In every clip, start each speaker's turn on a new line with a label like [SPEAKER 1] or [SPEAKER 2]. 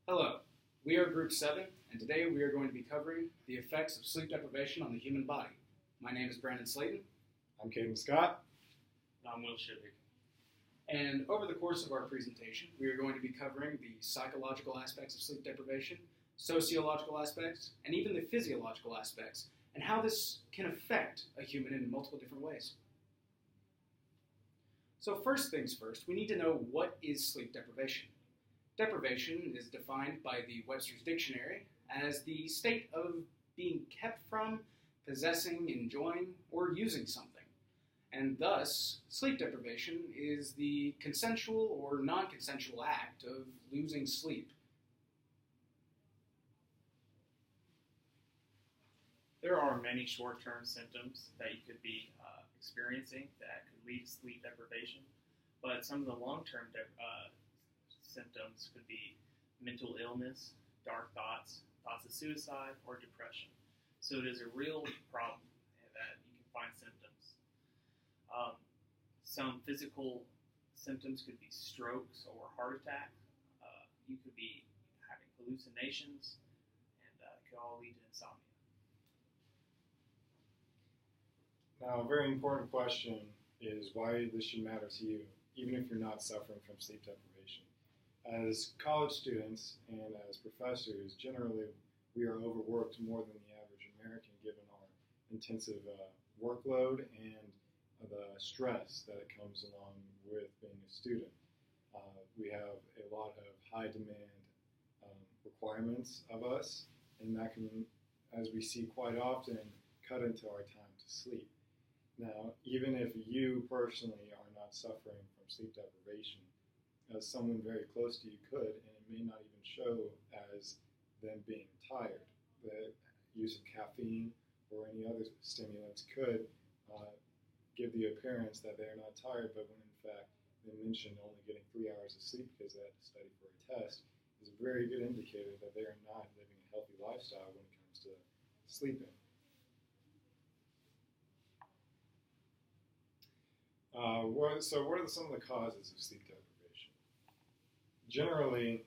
[SPEAKER 1] Hello, we are Group 7, and today we are going to be covering the effects of sleep deprivation on the human body. My name is Brandon Slayton.
[SPEAKER 2] I'm Caden Scott.
[SPEAKER 3] I'm Will Shivik.
[SPEAKER 1] And over the course of our presentation, we are going to be covering the psychological aspects of sleep deprivation, sociological aspects, and even the physiological aspects, and how this can affect a human in multiple different ways. So first things first, we need to know what is sleep deprivation. Deprivation is defined by the Webster's Dictionary as the state of being kept from, possessing, enjoying, or using something. And thus, sleep deprivation is the consensual or non-consensual act of losing sleep.
[SPEAKER 3] There are many short-term symptoms that you could be experiencing that could lead to sleep deprivation, but some of the long-term symptoms could be mental illness, dark thoughts, thoughts of suicide, or depression. So it is a real problem that you can find symptoms. Some physical symptoms could be strokes or heart attack. You could be having hallucinations, and it could all lead to insomnia.
[SPEAKER 2] Now, a very important question is why this should matter to you, even if you're not suffering from sleep deprivation. As college students and as professors, generally we are overworked more than the average American given our intensive workload and the stress that comes along with being a student. We have a lot of high demand requirements of us, and that can, as we see quite often, cut into our time to sleep. Now, even if you personally are not suffering from sleep deprivation, someone very close to you could, and it may not even show as them being tired. The use of caffeine or any other stimulants could give the appearance that they're not tired, but when in fact they mentioned only getting 3 hours of sleep because they had to study for a test, is a very good indicator that they are not living a healthy lifestyle when it comes to sleeping. So what are some of the causes of sleep deprivation? Generally,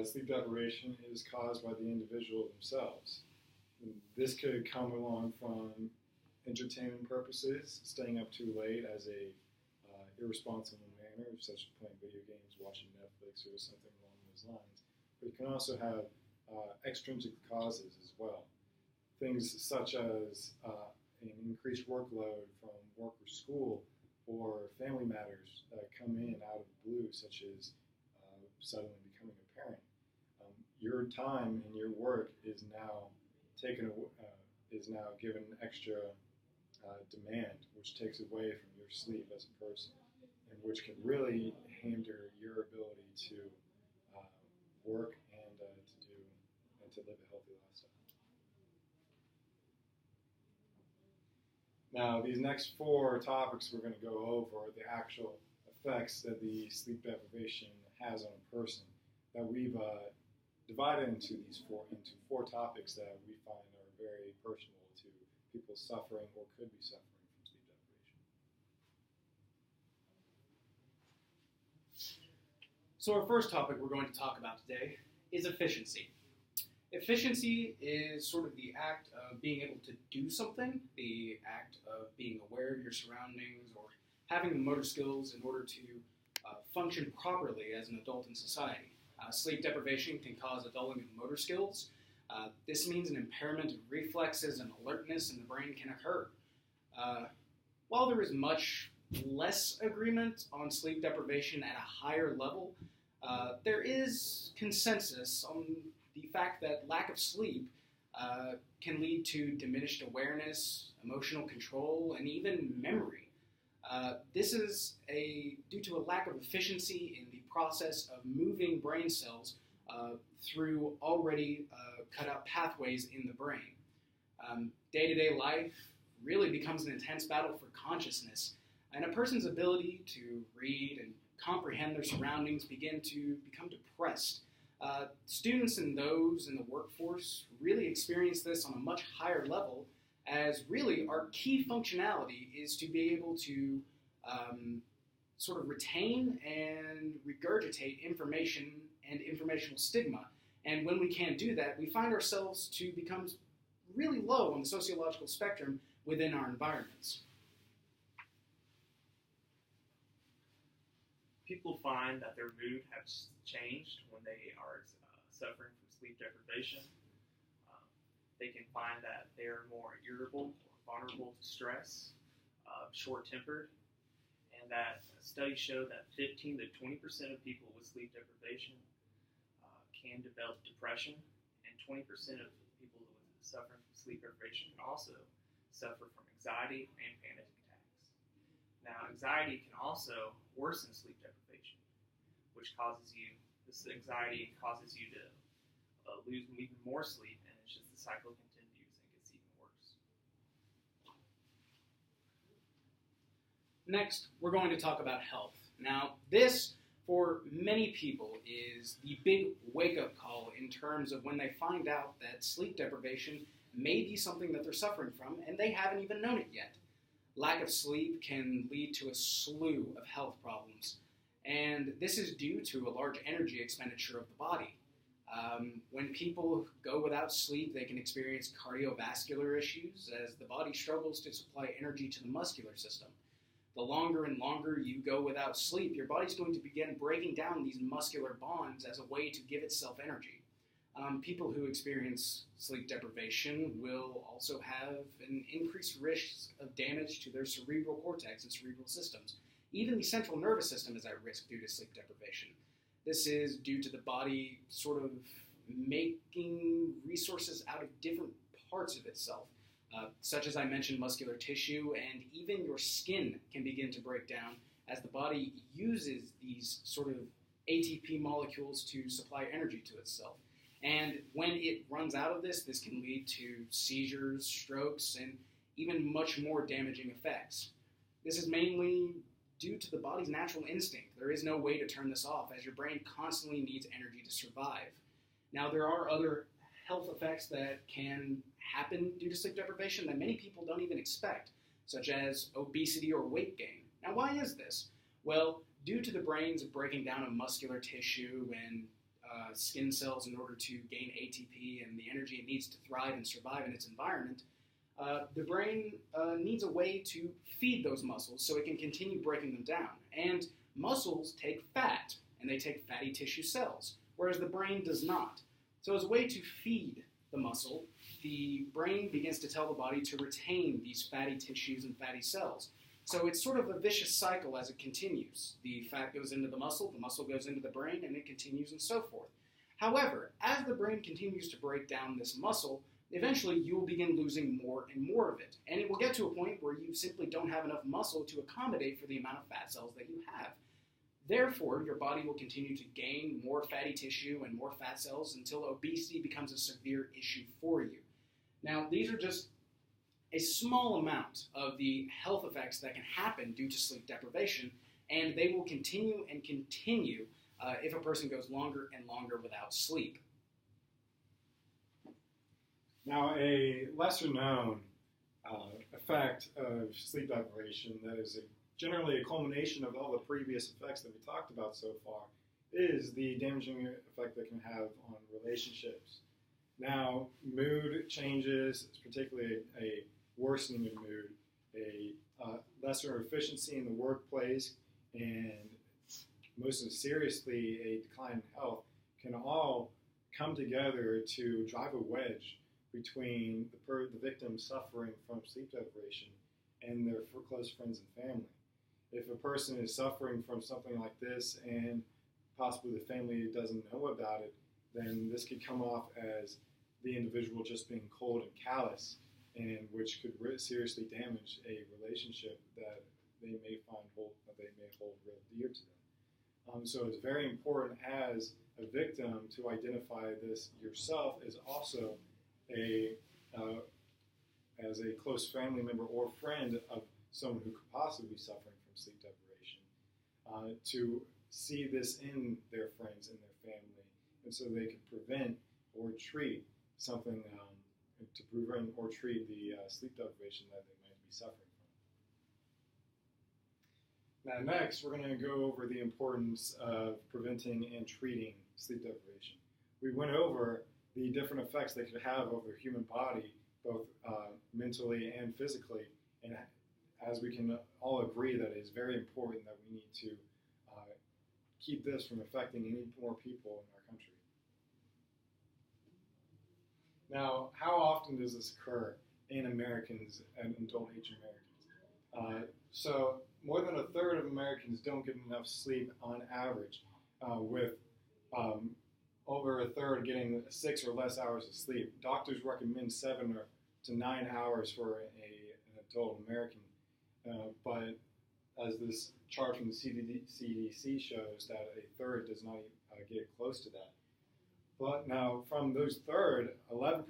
[SPEAKER 2] sleep deprivation is caused by the individual themselves. This could come along from entertainment purposes, staying up too late as a irresponsible manner, such as playing video games, watching Netflix, or something along those lines. But it can also have extrinsic causes as well. Things such as an increased workload from work or school, or family matters that come in out of the blue, such as suddenly becoming a parent. Your time and your work is now given extra demand, which takes away from your sleep as a person, and which can really hinder your ability to work and to live a healthy lifestyle. Now, these next 4 topics we're going to go over are the actual effects that the sleep deprivation has on a person, that we've divided into four topics that we find are very personal to people suffering or could be suffering from sleep deprivation.
[SPEAKER 1] So our first topic we're going to talk about today is efficiency. Efficiency is sort of the act of being able to do something, the act of being aware of your surroundings, or having the motor skills in order to function properly as an adult in society. Sleep deprivation can cause a dulling of motor skills. This means an impairment of reflexes and alertness in the brain can occur. While there is much less agreement on sleep deprivation at a higher level, there is consensus on the fact that lack of sleep can lead to diminished awareness, emotional control, and even memory. This is due to a lack of efficiency in the process of moving brain cells through already cut out pathways in the brain. Day-to-day life really becomes an intense battle for consciousness, and a person's ability to read and comprehend their surroundings begin to become depressed. Students and those in the workforce really experience this on a much higher level, as really our key functionality is to be able to sort of retain and regurgitate information and informational stigma. And when we can't do that, we find ourselves to become really low on the sociological spectrum within our environments.
[SPEAKER 3] People find that their mood has changed when they are suffering from sleep deprivation. They can find that they are more irritable or vulnerable to stress, short-tempered, and that studies show that 15 to 20% of people with sleep deprivation can develop depression, and 20% of people suffering from sleep deprivation can also suffer from anxiety and panic attacks. Now, anxiety can also worsen sleep deprivation, which this anxiety causes you to lose even more sleep, and it's just the cycle continues and gets even worse.
[SPEAKER 1] Next, we're going to talk about health. Now, this, for many people, is the big wake-up call in terms of when they find out that sleep deprivation may be something that they're suffering from, and they haven't even known it yet. Lack of sleep can lead to a slew of health problems, and this is due to a large energy expenditure of the body. When people go without sleep, they can experience cardiovascular issues as the body struggles to supply energy to the muscular system. The longer and longer you go without sleep, your body's going to begin breaking down these muscular bonds as a way to give itself energy. People who experience sleep deprivation will also have an increased risk of damage to their cerebral cortex and cerebral systems. Even the central nervous system is at risk due to sleep deprivation. This is due to the body sort of making resources out of different parts of itself, such as I mentioned, muscular tissue, and even your skin can begin to break down as the body uses these sort of ATP molecules to supply energy to itself. And when it runs out of this, this can lead to seizures, strokes, and even much more damaging effects. This is mainly due to the body's natural instinct. There is no way to turn this off, as your brain constantly needs energy to survive. Now, there are other health effects that can happen due to sleep deprivation that many people don't even expect, such as obesity or weight gain. Now, why is this? Well, due to the brain's breaking down of muscular tissue and skin cells in order to gain ATP and the energy it needs to thrive and survive in its environment, the brain needs a way to feed those muscles so it can continue breaking them down. And muscles take fat, and they take fatty tissue cells, whereas the brain does not. So as a way to feed the muscle, the brain begins to tell the body to retain these fatty tissues and fatty cells. So it's sort of a vicious cycle as it continues. The fat goes into the muscle goes into the brain, and it continues and so forth. However, as the brain continues to break down this muscle, eventually you will begin losing more and more of it. And it will get to a point where you simply don't have enough muscle to accommodate for the amount of fat cells that you have. Therefore, your body will continue to gain more fatty tissue and more fat cells until obesity becomes a severe issue for you. Now, these are just a small amount of the health effects that can happen due to sleep deprivation, and they will continue and continue if a person goes longer and longer without sleep.
[SPEAKER 2] Now, a lesser-known effect of sleep deprivation that is generally a culmination of all the previous effects that we talked about so far is the damaging effect that can have on relationships. Now, mood changes, particularly a worsening of mood, a lesser efficiency in the workplace, and most seriously, a decline in health can all come together to drive a wedge between the victim suffering from sleep deprivation and their close friends and family. If a person is suffering from something like this and possibly the family doesn't know about it, then this could come off as the individual just being cold and callous, and which could seriously damage a relationship that they may hold real dear to them. So it's very important as a victim to identify this yourself as also as a close family member or friend of someone who could possibly be suffering from sleep deprivation, to see this in their friends and their family, and so they can prevent or treat something to prevent or treat the sleep deprivation that they might be suffering Now, next, we're going to go over the importance of preventing and treating sleep deprivation. We went over the different effects they could have over the human body, both mentally and physically, and as we can all agree that it is very important that we need to keep this from affecting any more people in our country. Now, how often does this occur in Americans and adult age Americans? So more than a third of Americans don't get enough sleep on average, with over a third getting 6 or less hours of sleep. Doctors recommend 7 to 9 hours for an adult American, but as this chart from the CDC shows, that a third does not get close to that. But now, from those third, 11%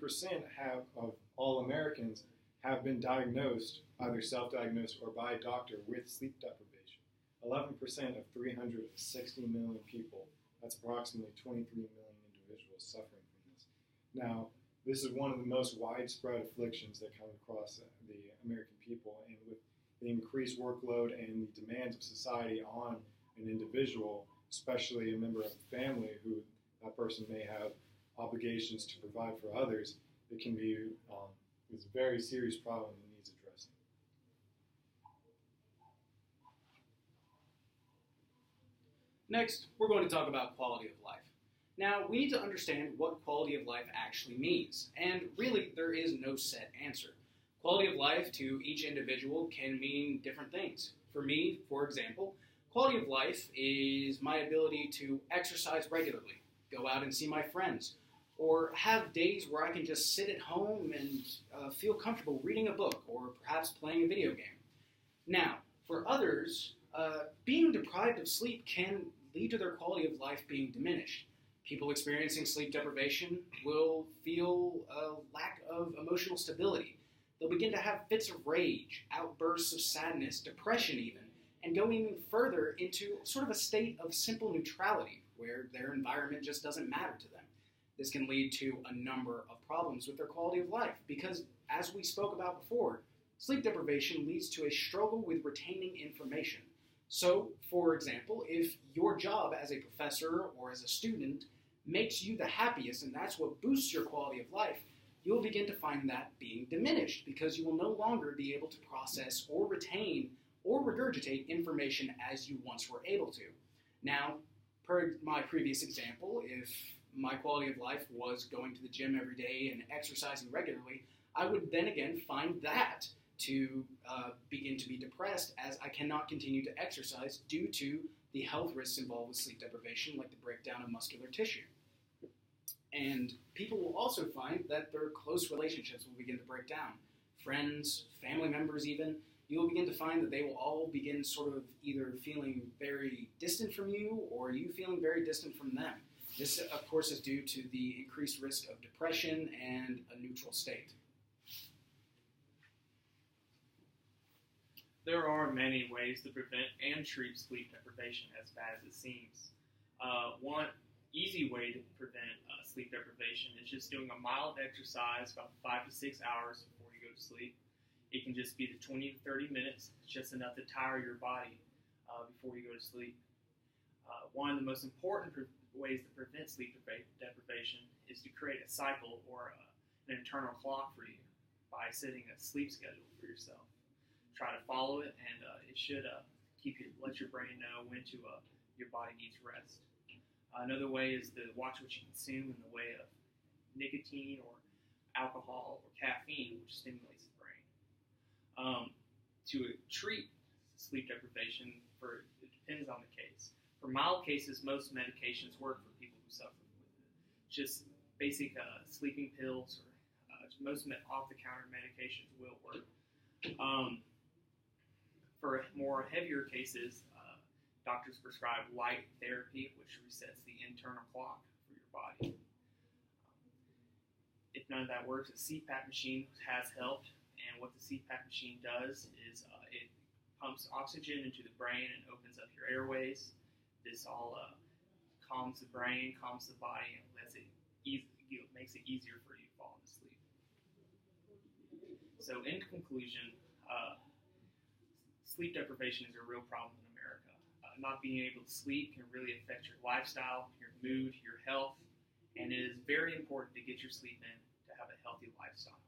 [SPEAKER 2] of all Americans have been diagnosed, either self-diagnosed or by a doctor, with sleep deprivation. 11% of 360 million people. That's approximately 23 million individuals suffering from this. Now, this is one of the most widespread afflictions that come across the American people, and with the increased workload and the demands of society on an individual, especially a member of the family who that person may have obligations to provide for others, it can be it's a very serious problem that needs addressing.
[SPEAKER 1] Next, we're going to talk about quality of life. Now, we need to understand what quality of life actually means, and really, there is no set answer. Quality of life to each individual can mean different things. For me, for example, quality of life is my ability to exercise regularly, go out and see my friends, or have days where I can just sit at home and feel comfortable reading a book or perhaps playing a video game. Now, for others, being deprived of sleep can lead to their quality of life being diminished. People experiencing sleep deprivation will feel a lack of emotional stability. They'll begin to have fits of rage, outbursts of sadness, depression even, and go even further into sort of a state of simple neutrality, where their environment just doesn't matter to them. This can lead to a number of problems with their quality of life because, as we spoke about before, sleep deprivation leads to a struggle with retaining information. So, for example, if your job as a professor or as a student makes you the happiest and that's what boosts your quality of life, you'll begin to find that being diminished because you will no longer be able to process or retain or regurgitate information as you once were able to. Now, per my previous example, if my quality of life was going to the gym every day and exercising regularly, I would then again find that to begin to be depressed as I cannot continue to exercise due to the health risks involved with sleep deprivation, like the breakdown of muscular tissue. And people will also find that their close relationships will begin to break down. Friends, family members even, you'll begin to find that they will all begin sort of either feeling very distant from you or you feeling very distant from them. This, of course, is due to the increased risk of depression and a neutral state.
[SPEAKER 3] There are many ways to prevent and treat sleep deprivation, as bad as it seems. One easy way to prevent sleep deprivation is just doing a mild exercise about 5 to 6 hours before you go to sleep. It can just be the 20 to 30 minutes. It's just enough to tire your body before you go to sleep. One of the most important ways to prevent sleep deprivation is to create a cycle or an internal clock for you by setting a sleep schedule for yourself. Try to follow it, and it should let your brain know when to your body needs rest. Another way is to watch what you consume in the way of nicotine or alcohol or caffeine, which stimulates the brain. To treat sleep deprivation, it depends on the case. For mild cases, most medications work for people who suffer with it. Just basic sleeping pills or most off-the-counter medications will work. For more heavier cases, doctors prescribe light therapy, which resets the internal clock for your body. If none of that works, a CPAP machine has helped, and what the CPAP machine does is it pumps oxygen into the brain and opens up your airways. This all calms the brain, calms the body, and makes it easier for you to fall asleep. So in conclusion, sleep deprivation is a real problem in America. not being able to sleep can really affect your lifestyle, your mood, your health, and it is very important to get your sleep in to have a healthy lifestyle.